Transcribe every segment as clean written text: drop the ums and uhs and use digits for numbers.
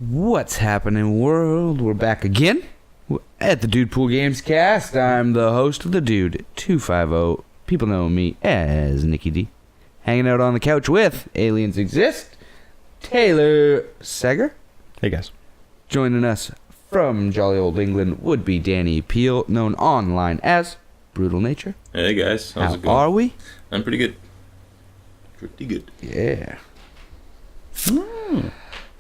What's happening, world? We're back again at the DUDEPOOL Gamescast. I'm the host of the Dude 250. People know me as Nicky D. Hanging out on the couch with Aliens Exist, Taylor Seger. Hey guys. Joining us from jolly old England would be Danny Peel, known online as Brutal Nature. Hey guys, how's it going? How are we? I'm pretty good. Pretty good. Yeah.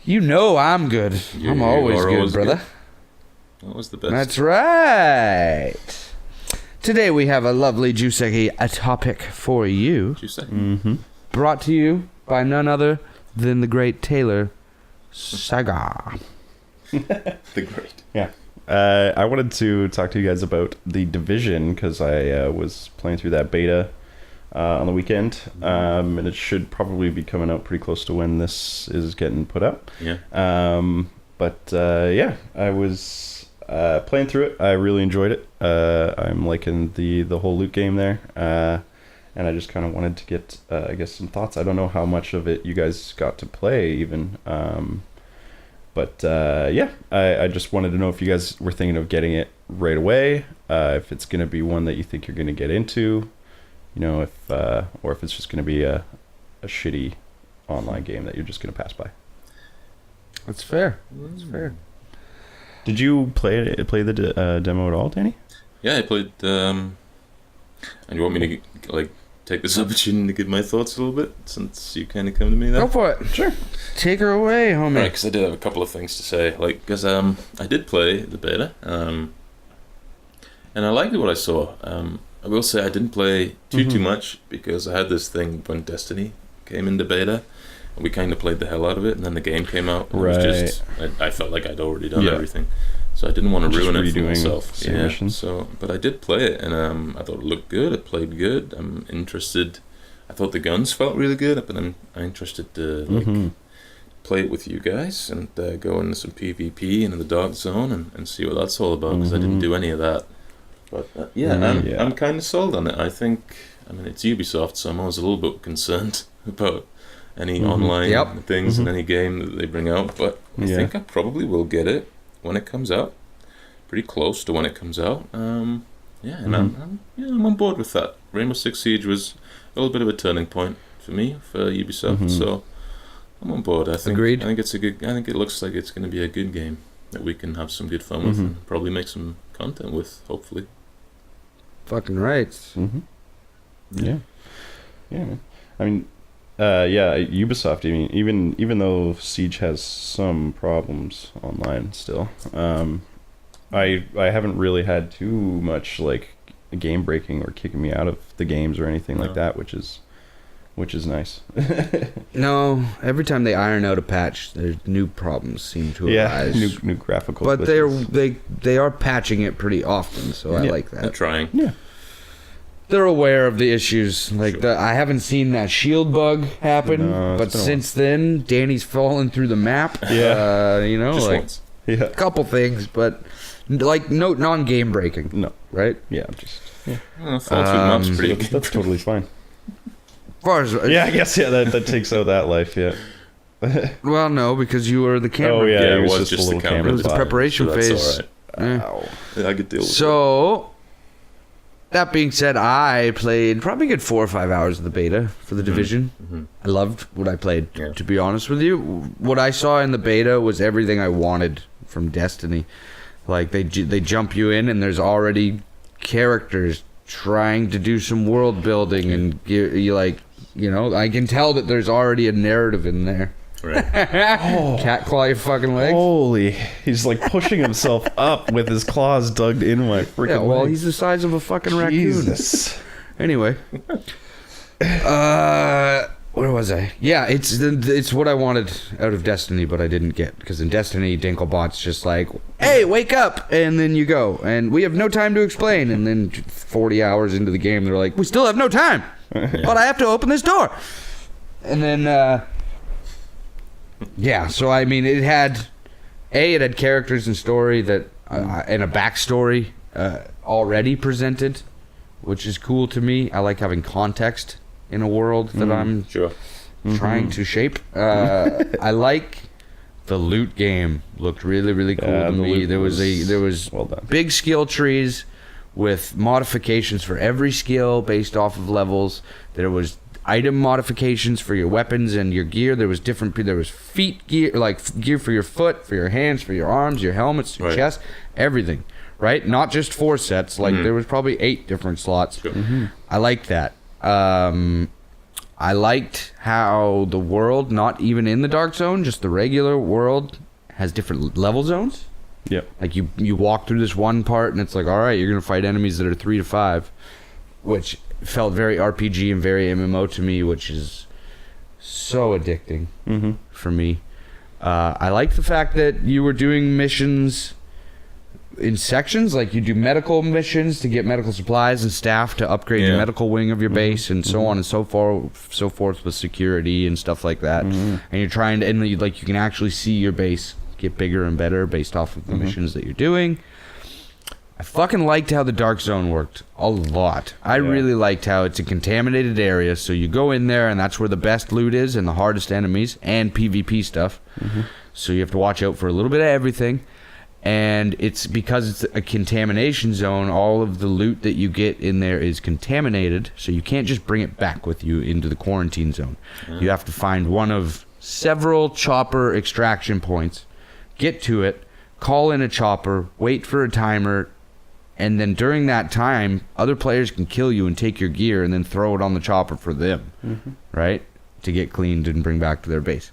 You know I'm good. I'm always good, brother. That was the best. That's right. Today we have a lovely juicy topic for you. Juicy? Mm-hmm. Brought to you by none other than the great Taylor Seger. The great. Yeah. I wanted to talk to you guys about The Division because I was playing through that beta on the weekend, and it should probably be coming out pretty close to when this is getting put up. Yeah. Yeah, I was playing through it. I really enjoyed it. I'm liking the whole loot game there, and I just kind of wanted to get, I guess, some thoughts. I don't know how much of it you guys got to play even, but yeah, I just wanted to know if you guys were thinking of getting it right away, if it's going to be one that you think you're going to get into. You know, or if it's just going to be a shitty online game that you're just going to pass by. That's fair. That's fair. Did you play the demo at all, Danny? Yeah, I played. And you want me to take this opportunity to give my thoughts a little bit, since you kind of come to me there? Go for it. Sure. Take her away, homie. Right, because I did have a couple of things to say. Because I did play the beta, and I liked what I saw. I will say I didn't play too much because I had this thing when Destiny came into beta, and we kind of played the hell out of it, and then the game came out. And right. It was just, I felt like I'd already done everything, so I didn't want to ruin it for myself. Yeah. Missions. So, but I did play it, and I thought it looked good. It played good. I'm interested. I thought the guns felt really good, but I'm interested to play it with you guys and go into some PvP into the dark zone and see what that's all about, because I didn't do any of that. But I'm kind of sold on it. I mean, it's Ubisoft, so I'm always a little bit concerned about any online things in any game that they bring out. But I think I probably will get it when it comes out, pretty close to when it comes out. And I'm on board with that. Rainbow Six Siege was a little bit of a turning point for me, for Ubisoft, so I'm on board. I think. Agreed. I think it's a good. I think it looks like it's going to be a good game that we can have some good fun with and probably make some content with, hopefully. Fucking right. Yeah, man. I mean, Ubisoft. I mean, even though Siege has some problems online still, I haven't really had too much game breaking or kicking me out of the games or anything like that, which is nice. No, every time they iron out a patch, there's new problems seem to arise. new graphical. But glitches. they are patching it pretty often, so I like that. They're trying. Yeah. They're aware of the issues. I haven't seen that shield bug happen, but since then, Danny's fallen through the map. Yeah. Just once. A couple things, but no non-game breaking. No. Right? Yeah. Just Fall through the map's pretty good. that's totally fine. Far as, I guess that takes out that life. Yeah. Well, no, because you were the camera. Oh yeah, it was just the camera. It was the preparation so phase. That's all right. Yeah, I could deal with it. So, that being said, I played probably a good 4 or 5 hours of the beta for the Division. I loved what I played, to be honest with you. What I saw in the beta was everything I wanted from Destiny. They jump you in, and there's already characters trying to do some world building, and I can tell that there's already a narrative in there. Right. Cat claw your fucking legs. Holy, he's pushing himself up with his claws dug in my freaking legs. He's the size of a fucking raccoon. Jesus. Anyway, where was I? Yeah, it's what I wanted out of Destiny, but I didn't get, because in Destiny, Dinklebot's just hey, wake up, and then you go, and we have no time to explain, and then 40 hours into the game, they're like, we still have no time, but I have to open this door, and then so I mean, it had characters and story that and a backstory already presented, which is cool to me. I like having context in a world that I'm trying to shape. I like The loot game looked really, really cool to me. There was well done. big skill trees with modifications for every skill based off of levels. There was item modifications for your weapons and your gear. There was feet gear, like gear for your foot, for your hands, for your arms, your helmets, your chest, everything. Right? Not just 4 sets. Like there was probably 8 different slots. Sure. I liked that. I liked how the world, not even in the Dark Zone, just the regular world, has different level zones. Yep. Like you walk through this one part and it's like, all right, you're gonna fight enemies that are 3 to 5, which felt very RPG and very MMO to me, which is so addicting for me. I like the fact that you were doing missions in sections, like you do medical missions to get medical supplies and staff to upgrade your medical wing of your base, and so on and so forth with security and stuff like that. And you're trying to, and you can actually see your base get bigger and better based off of the missions that you're doing. I fucking liked how the Dark Zone worked a lot. I really liked how it's a contaminated area, so you go in there and that's where the best loot is and the hardest enemies and PvP stuff. So you have to watch out for a little bit of everything. And it's because it's a contamination zone, all of the loot that you get in there is contaminated, so you can't just bring it back with you into the quarantine zone. You have to find one of several chopper extraction points, get to it, call in a chopper, wait for a timer, and then during that time, other players can kill you and take your gear and then throw it on the chopper for them, right? To get cleaned and bring back to their base.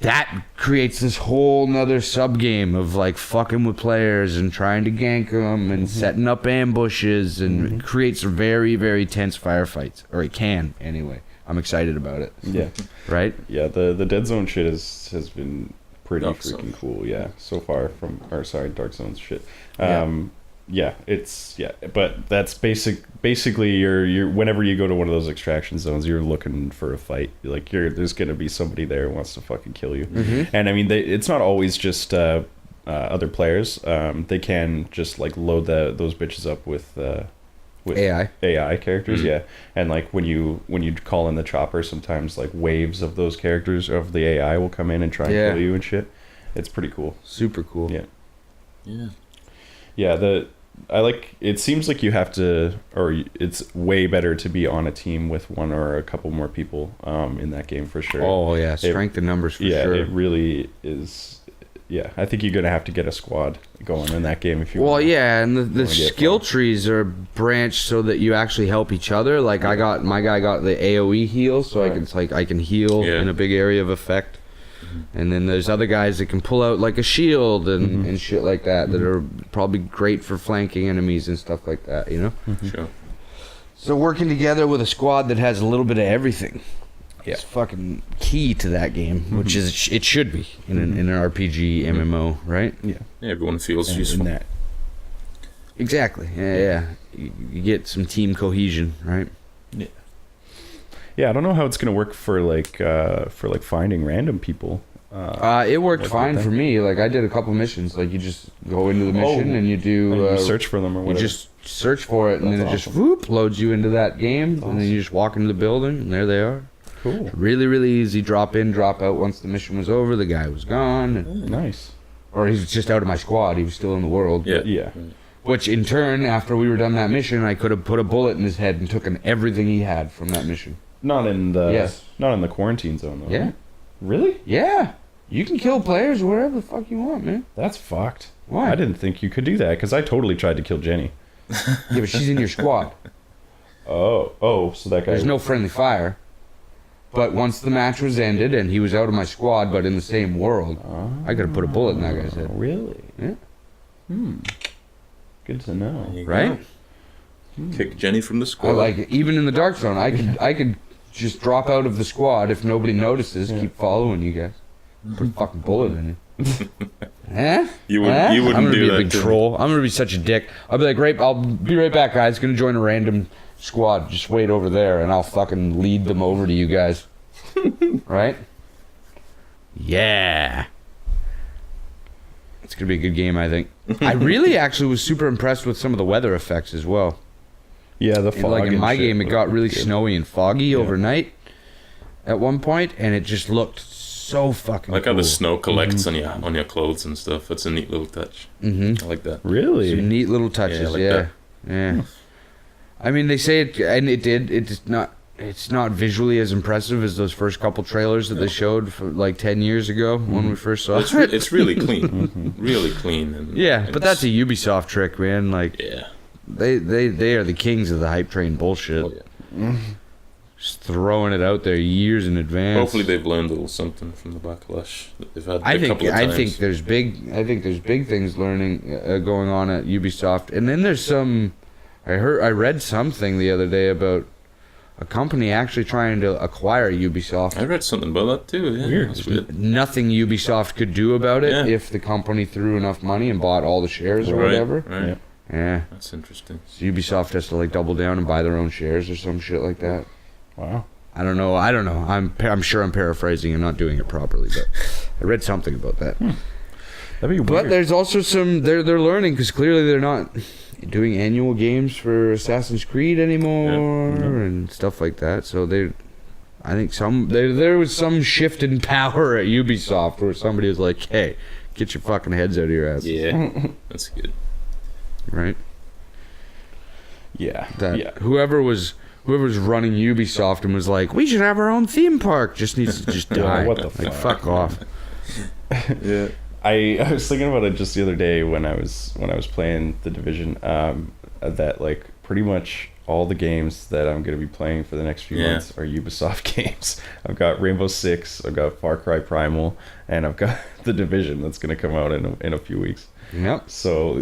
That creates this whole nother sub-game of like fucking with players and trying to gank them and setting up ambushes, and creates very, very tense firefights. Or it can, anyway. I'm excited about it. Yeah. Right? Yeah, the Dead Zone shit has been pretty Dark freaking Zone. cool, yeah, so far Dark Zone's shit. But that's basically you're whenever you go to one of those extraction zones, you're looking for a fight. Like there's gonna be somebody there who wants to fucking kill you. And I mean, it's not always just other players. They can just like load those bitches up with AI characters, and like when you call in the chopper, sometimes like waves of those characters of the AI will come in and try and kill you and shit. It's pretty cool. Super cool. It seems like you have to, or it's way better to be on a team with one or a couple more people in that game for sure. Oh yeah, strength in numbers for sure. Yeah, it really is. Yeah, I think you're gonna have to get a squad going in that game if you. Well, and the skill trees are branched so that you actually help each other. Like my guy got the AOE heal, so I can heal in a big area of effect. And then there's other guys that can pull out like a shield and shit like that that are probably great for flanking enemies and stuff like that, you know? Sure. So working together with a squad that has a little bit of everything is fucking key to that game, which is it should be in an RPG MMO, right? Yeah, everyone feels useful. In that. Exactly. Yeah. You get some team cohesion, right? Yeah, I don't know how it's gonna work for finding random people. It worked fine for me. Like I did a couple missions. Like you just go into the mission and you do you search for them or whatever. You just search for it, and then it just loads you into that game, and then you just walk into the building, and there they are. Cool. Really, really easy. Drop in, drop out. Once the mission was over, the guy was gone. And, nice. Or he was just out of my squad. He was still in the world. Yeah. Which in turn, after we were done that mission, I could have put a bullet in his head and taken everything he had from that mission. Not in the quarantine zone though. Yeah. Right? Really? Yeah. You can kill players wherever the fuck you want, man. That's fucked. Why? I didn't think you could do that because I totally tried to kill Jenny. Yeah, but she's in your squad. Oh, so that guy. There's no friendly fire. But once the match was ended and he was out of my squad but in the same world, I could have put a bullet in that guy's head. Really? Yeah. Good to know. Right? Kick Jenny from the squad. I like it. Even in the Dark Zone, I could just drop out of the squad if nobody notices, keep following you guys. Put a fucking bullet in you. Huh? You wouldn't I'm gonna do be that. a big troll. I'm gonna be such a dick. I'll be like, I'll be right back, guys. Gonna join a random squad. Just wait over there, and I'll fucking lead them over to you guys. Right? Yeah. It's gonna be a good game, I think. I really actually was super impressed with some of the weather effects as well. Yeah, the fog. Like in my game, it got really good. snowy and foggy overnight at one point, and it just looked so fucking I like how cool. the snow collects on your clothes and stuff. That's a neat little touch. Mm-hmm. I like that. Really? Some neat little touches, Yeah, I like yeah. that. Yeah. I mean, they say it, and it did. It's not visually as impressive as those first couple trailers that they showed for like 10 years ago when we first saw it. It's really clean. Really clean. And, Yeah, and but that's a Ubisoft trick, man. Like, yeah. they are the kings of the hype train bullshit. Oh, yeah. Just throwing it out there years in advance. Hopefully they've learned a little something from the backlash that they've had I couple of times. think there's big things learning going on at Ubisoft, and then there's some. I read something the other day about a company actually trying to acquire Ubisoft. I read something about that too. Yeah, Weird. that's weird. Nothing Ubisoft could do about it Yeah. if the company threw enough money and bought all the shares or Right, whatever. Right. Yeah. Yeah. That's interesting. So Ubisoft has to like double down and buy their own shares or some shit like that. Wow. I don't know. I'm sure I'm paraphrasing and not doing it properly, but I read something about that. That'd be But weird. there's also some they're learning because clearly they're not doing annual games for Assassin's Creed anymore and stuff like that. So I think there was some shift in power at Ubisoft where somebody was like, "Hey, get your fucking heads out of your ass." Yeah, that's good. Right. Yeah. That Yeah. whoever's running Ubisoft and was like, "We should have our own theme park," just needs to just Yeah, die. what the like, fuck? fuck off. Yeah. I was thinking about it just the other day when I was playing The Division. That like pretty much all the games that I'm going to be playing for the next few months are Ubisoft games. I've got Rainbow Six, I've got Far Cry Primal, and I've got The Division that's going to come out in a few weeks. Yep. So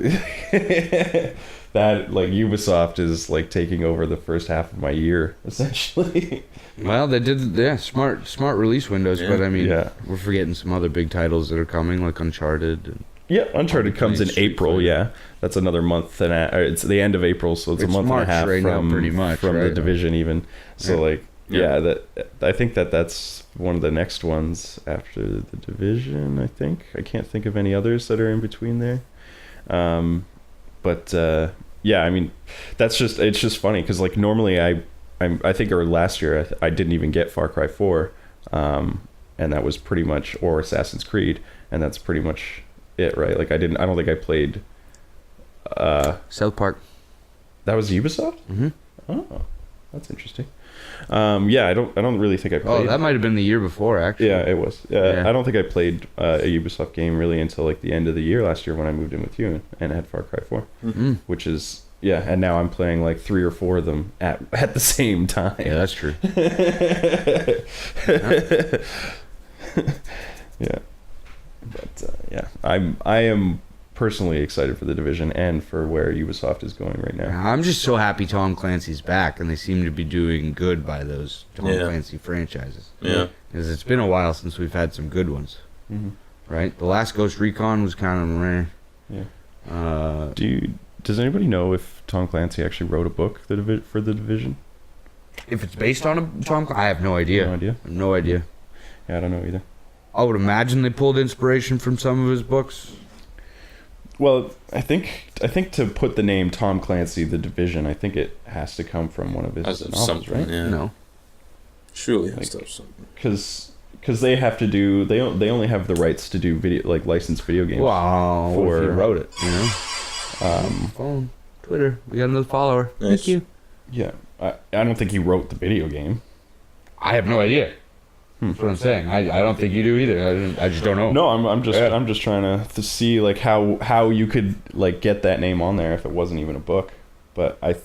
that like Ubisoft is like taking over the first half of my year essentially. Well, they did, smart release windows, Yeah. but I mean, Yeah. we're forgetting some other big titles that are coming, like Uncharted. And Yeah, Uncharted comes in Street April. Fighter. Yeah, that's another month and it's the end of April, so it's a It's month March and a half right now, from pretty much, from the right? Division even. So Yeah. like Yeah. that I think that's one of the next ones after the Division. I think I can't think of any others that are in between there. But yeah, I mean it's just funny because like normally I think or last year I didn't even get Far Cry 4, and that was pretty much or Assassin's Creed, and that's pretty much it, right? Like I don't think I played. South Park. That was Ubisoft. Mm-hmm. Oh, that's interesting. Yeah, I don't really think I played. Oh, that might have been the year before, actually. Yeah, it was. Yeah. I don't think I played a Ubisoft game really until like the end of the year last year when I moved in with you and had Far Cry 4, Mm. which is and now I'm playing like 3 or 4 of them at the same time. Yeah, that's true. Yeah, but yeah, I am personally excited for the Division and for where Ubisoft is going right now. I'm just so happy Tom Clancy's back, and they seem to be doing good by those Tom Clancy franchises. Yeah. Because it's been a while since we've had some good ones, Mm-hmm. right? The last Ghost Recon was kind of meh. Yeah. Does anybody know if Tom Clancy actually wrote a book for the Division? If it's based on a Tom, I have no idea. No idea. No idea. Yeah, I don't know either. I would imagine they pulled inspiration from some of his books. Well, I think to put the name Tom Clancy, The Division, I think it has to come from one of his As novels, something, right? yeah. No. Surely Like- has to have something. Because they have to do they only have the rights to do video like licensed video games. Wow. What if he For- wrote it, you know? Phone, Twitter. We got another follower. Nice. Thank you. Yeah, I don't think he wrote the video game. I have no idea. That's what I'm saying. I don't think you do either. I just don't know. No, I'm just Yeah. I'm just trying to see like how you could like get that name on there if it wasn't even a book. But I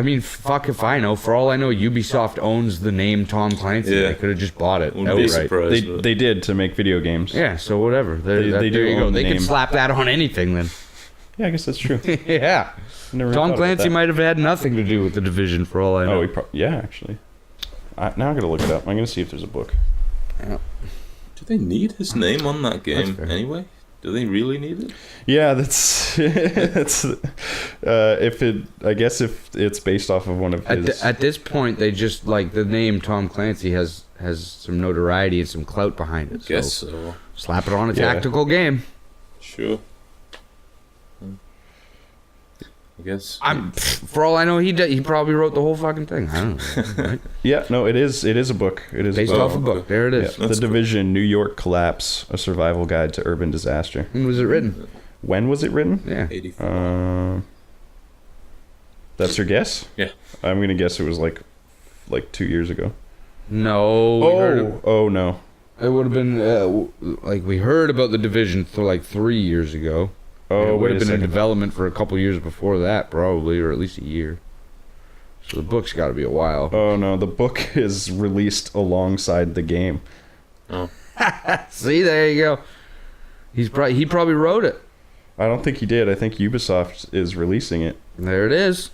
mean, fuck if I know. For all I know, Ubisoft owns the name Tom Clancy. Yeah. They could have just bought it Wouldn't be outright. surprised. they did to make video games. Yeah, so whatever. They do there you go. own the They could name. slap that on anything then. Yeah, I guess that's true. Yeah. Never Tom thought about Clancy that. might have had nothing to do with the Division for all I know. Oh, yeah, actually. Now I'm gonna look it up. I'm gonna see if there's a book. Do they need his name on that game fair. anyway? Do they really need it? Yeah, that's I guess if it's based off of one of his. At this point, they just like the name Tom Clancy has some notoriety and some clout behind it. Guess So so. slap it on a Yeah. tactical game. Sure. I guess. For all I know, he probably wrote the whole fucking thing. I don't know. Right? Yeah, no, it is a book. It is Based off a book. There it is. Yeah. The Division: New York Collapse: A Survival Guide to Urban Disaster. When was it written? When was it written? Yeah. 84. That's your guess? Yeah. I'm gonna guess it was like 2 years ago. No. Oh no. It would have been like we heard about the Division for like 3 years ago. Oh, it would wait have a been in second. development for a couple years before that, probably, or at least a year. So the book's got to be a while. Oh no, the book is released alongside the game. Oh. See, there you go. He probably wrote it. I don't think he did. I think Ubisoft is releasing it. There it is.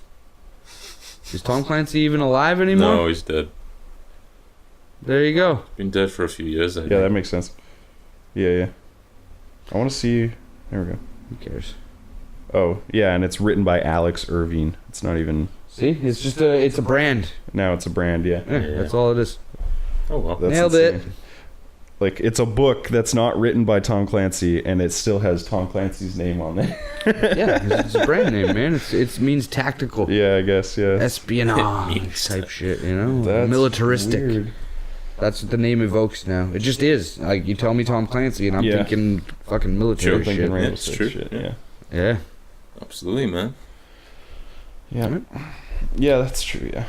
Is Tom Clancy even alive anymore? No, he's dead. There you go. Been dead for a few years, I Yeah, think. that makes sense. Yeah. I want to see. There we go. Who cares? Oh, yeah, and it's written by Alex Irvine. It's not even. See, it's just it's a brand. Now it's a brand, yeah. Yeah, Yeah. That's all it is. Oh, well. That's Nailed insane. it. Like, it's a book that's not written by Tom Clancy, and it still has Tom Clancy's name on there. Yeah, it's a brand name, man. It means tactical, Yeah, I guess, yeah. espionage type shit. You know, That's militaristic. weird. That's what the name evokes now. It just is. Like, you tell me Tom Clancy, and I'm Yeah. thinking fucking military I'm thinking shit. Rainbow it's Six true. shit, yeah. Yeah. Absolutely, man. Yeah. Yeah, that's true, yeah.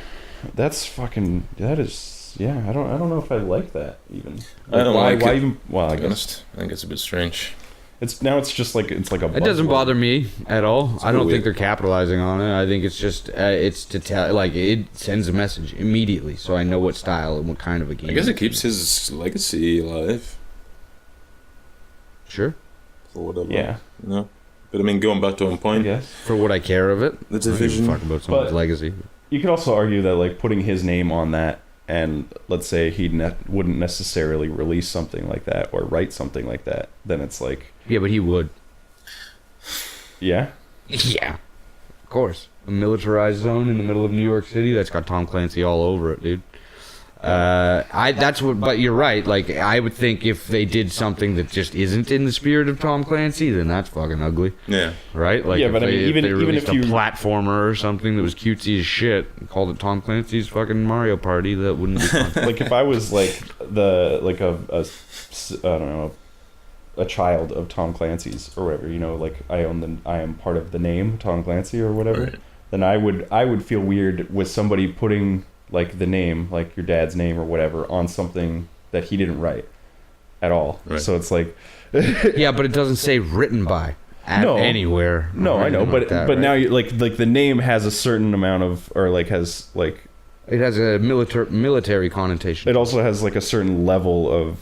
That's fucking. That is. Yeah, I don't know if I like that even. I don't why, like why it, even? Well, I To be guess honest, I think it's a bit strange. it's just like a. It doesn't buzzword. bother me at all. I don't weird. think they're capitalizing on it. I think it's just it's to tell, like, it sends a message immediately, so I know what style and what kind of a game. I guess it keeps his legacy alive. Sure. For whatever. Yeah. You know? But I mean, going back to one I point, guess. For what I care of it. The I don't give a Division. fuck about someone's But- legacy. You could also argue that like putting his name on that, and let's say he wouldn't necessarily release something like that or write something like that, then it's like, Yeah, but he would. yeah, Yeah. Of course. A militarized zone in the middle of New York City that's got Tom Clancy all over it, dude. But you're right. Like, I would think if they did something that just isn't in the spirit of Tom Clancy, then that's fucking ugly, Yeah. right? Like, Yeah, if but I mean, if even they if released you- a platformer or something that was cutesy as shit and called it Tom Clancy's fucking Mario Party, that wouldn't be fun. like if I was like I don't know, a child of Tom Clancy's or whatever, you know, like I am part of the name Tom Clancy or whatever, Right. then I would feel weird with somebody putting like the name, like your dad's name or whatever, on something that he didn't write at all. Right. So it's like, Yeah, but it doesn't say written by No. anywhere. no, or I know, anything but like that, but right? now you like the name has a certain amount of, or like has like, It has a military connotation. it also has like a certain level of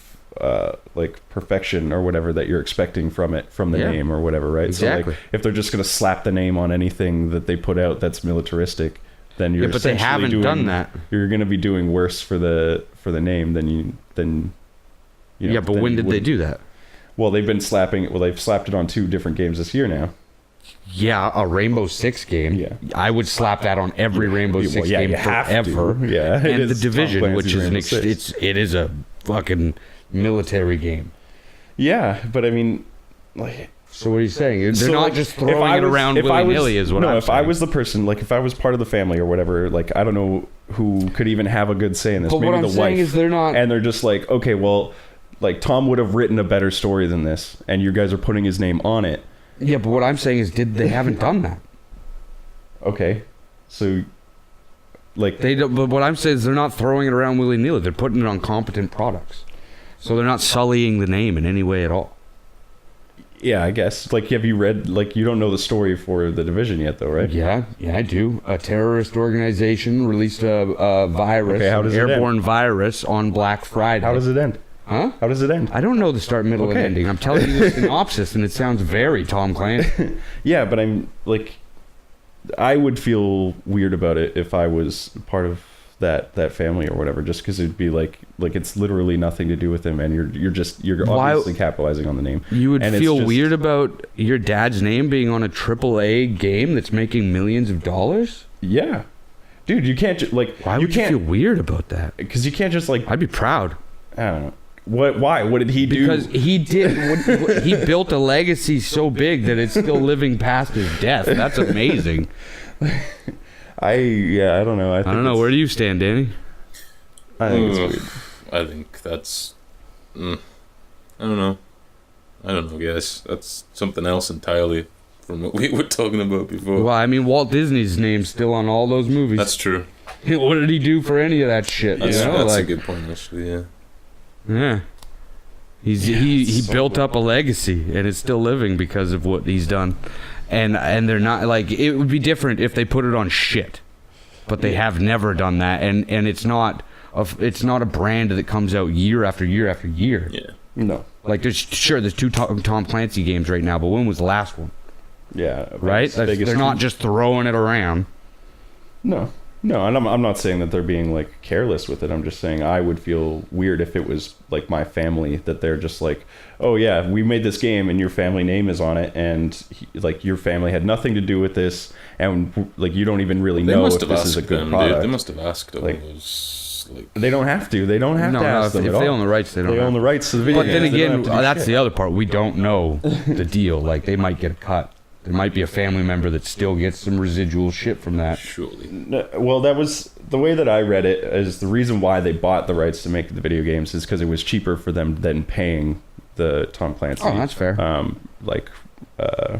like perfection or whatever that you're expecting from the Yeah. name or whatever, right? Exactly. So like if they're just gonna slap the name on anything that they put out that's militaristic, then you're Yeah, but they essentially haven't done that. You're gonna be doing worse for the name than you know, Yeah, but than when you did they would. do that? Well, they've slapped it on 2 different games this year now. Yeah, a Rainbow Six game. Yeah. I would slap that on every Rainbow Well, Six yeah, game you have forever. to. Yeah, it And the is Tom Division, Clancy's which is Rainbow Six. it is a fucking military game. Yeah, but I mean, like, So what are you saying? They're so, not like, just if throwing I it was- around if I was- willy-nilly is what no, I'm if saying. I was the person, like if I was part of the family or whatever, like I don't know who could even have a good say in this. But Maybe what I'm the saying wife. is they're not... And they're just like, okay, well, like Tom would have written a better story than this, and you guys are putting his name on it. Yeah, but what I'm saying is they haven't done that. Okay, so like They don't, but what I'm saying is they're not throwing it around willy-nilly. They're putting it on competent products. So they're not sullying the name in any way at all. yeah, I guess. Like, have you read? Like, you don't know the story for the Division yet, though, right? Yeah, I do. A terrorist organization released a virus, Okay, how does it end? airborne virus on Black Friday. How does it end? Huh? How does it end? I don't know the start, middle, and Okay. ending. I'm telling you the synopsis, and it sounds very Tom Clancy. Yeah, but I'm like, I would feel weird about it if I was part of that family or whatever, just because it'd be like it's literally nothing to do with him, and you're Why- obviously capitalizing on the name. You would And it's feel just- weird about your dad's name being on a AAA game that's making millions of dollars? Yeah, dude, you can't like Why would you feel weird about that? because you can't just like I'd be proud. I don't know. What? Why? What did he do? Because he built a legacy so big that it's still living past his death. That's amazing. I don't know. I don't know. Where do you stand, Danny? I think it's weird. I think that's... I don't know, guys. That's something else entirely from what we were talking about before. Well, I mean, Walt Disney's name's still on all those movies. That's true. What did he do for any of that shit? That's like, a good point, actually, yeah. Yeah. He built up a legacy, and it's still living because of what he's done. And they're not, like, it would be different if they put it on shit. But they have never done that, and it's not a brand that comes out year after year after year. Yeah. No. Like, there's 2 Tom Clancy games right now, but when was the last one? Yeah. Right? They're not just throwing it around. No, and I'm not saying that they're being like careless with it. I'm just saying I would feel weird if it was like my family that they're just like, oh yeah, we made this game and your family name is on it, and like your family had nothing to do with this, and like you don't even really know if this is a good product. They must have asked all like, those. Like, they don't have to. They don't have to ask them if at they all. own the rights, they don't. They own the rights to the video. But then games. again, that's the other part. We don't know the deal. Like, they might get a cut. There might be a family member that still gets some residual shit from that. surely. No, well, that was the way that I read it. Is the reason why they bought the rights to make the video games is because it was cheaper for them than paying the Tom Clancy. Oh, that's fair.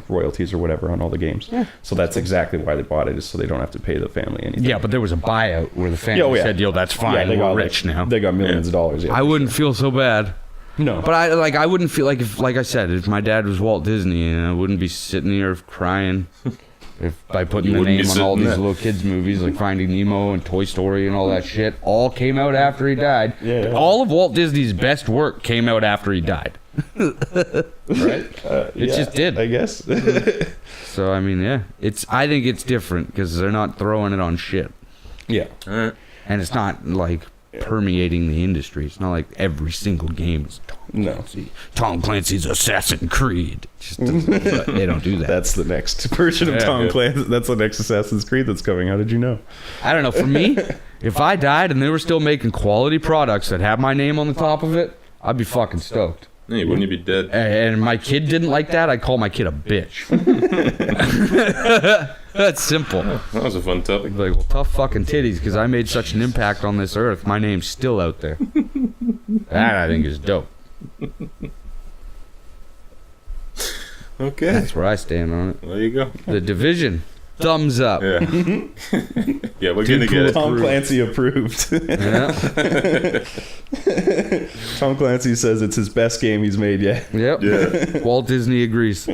Royalties or whatever on all the games. Yeah. So that's exactly why they bought it, is so they don't have to pay the family anything. Yeah, but there was a buyout where the family said, "Yo, that's fine. they We're got rich now." They got millions of dollars. Yeah, I wouldn't feel so bad. No, But I wouldn't feel like I said, if my dad was Walt Disney, I wouldn't be sitting here crying by putting the name on all these little kids movies like Finding Nemo and Toy Story and all that shit. All came out after he died. Yeah. All of Walt Disney's best work came out after he died. right? It just did. I guess. So I mean, yeah, I think it's different because they're not throwing it on shit, Yeah. All right. and it's not like permeating the industry. It's not like every single game is Tom Clancy's Assassin's Creed. They don't do that. That's the next version of Tom Clancy. That's the next Assassin's Creed that's coming. How did you know? I don't know. For me, if I died and they were still making quality products that have my name on the top of it, I'd be fucking stoked. Hey, wouldn't you be dead? And my kid didn't like that, I'd call my kid a bitch. That's simple. That was a fun topic. Like, well, tough fucking titties, because I made such an impact on this earth. My name's still out there. That I think is dope. Okay. That's where I stand on it. There you go. The Division. Thumbs up. Yeah. Yeah, we're gonna get it. Tom Clancy approved. Yeah. Tom Clancy says it's his best game he's made yet. Yep. Yeah. Walt Disney agrees.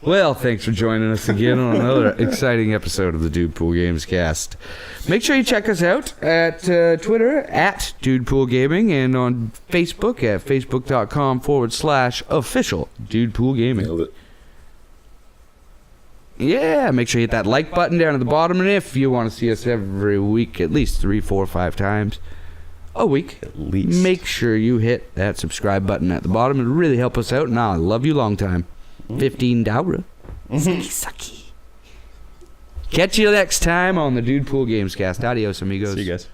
Well, thanks for joining us again on another exciting episode of the DUDEPOOL Gamescast. Make sure you check us out at Twitter at DUDEPOOL Gaming and on Facebook at facebook.com/official DUDEPOOL Gaming. Nailed it. Yeah, make sure you hit that like button down at the bottom, and if you want to see us every week, at least 3, 4, 5 times a week, At least. make sure you hit that subscribe button at the bottom. It'll really help us out, and I love you long time. $15. Sucky, sucky. Catch you next time on the DUDEPOOL Gamescast. Adios, amigos. See you guys.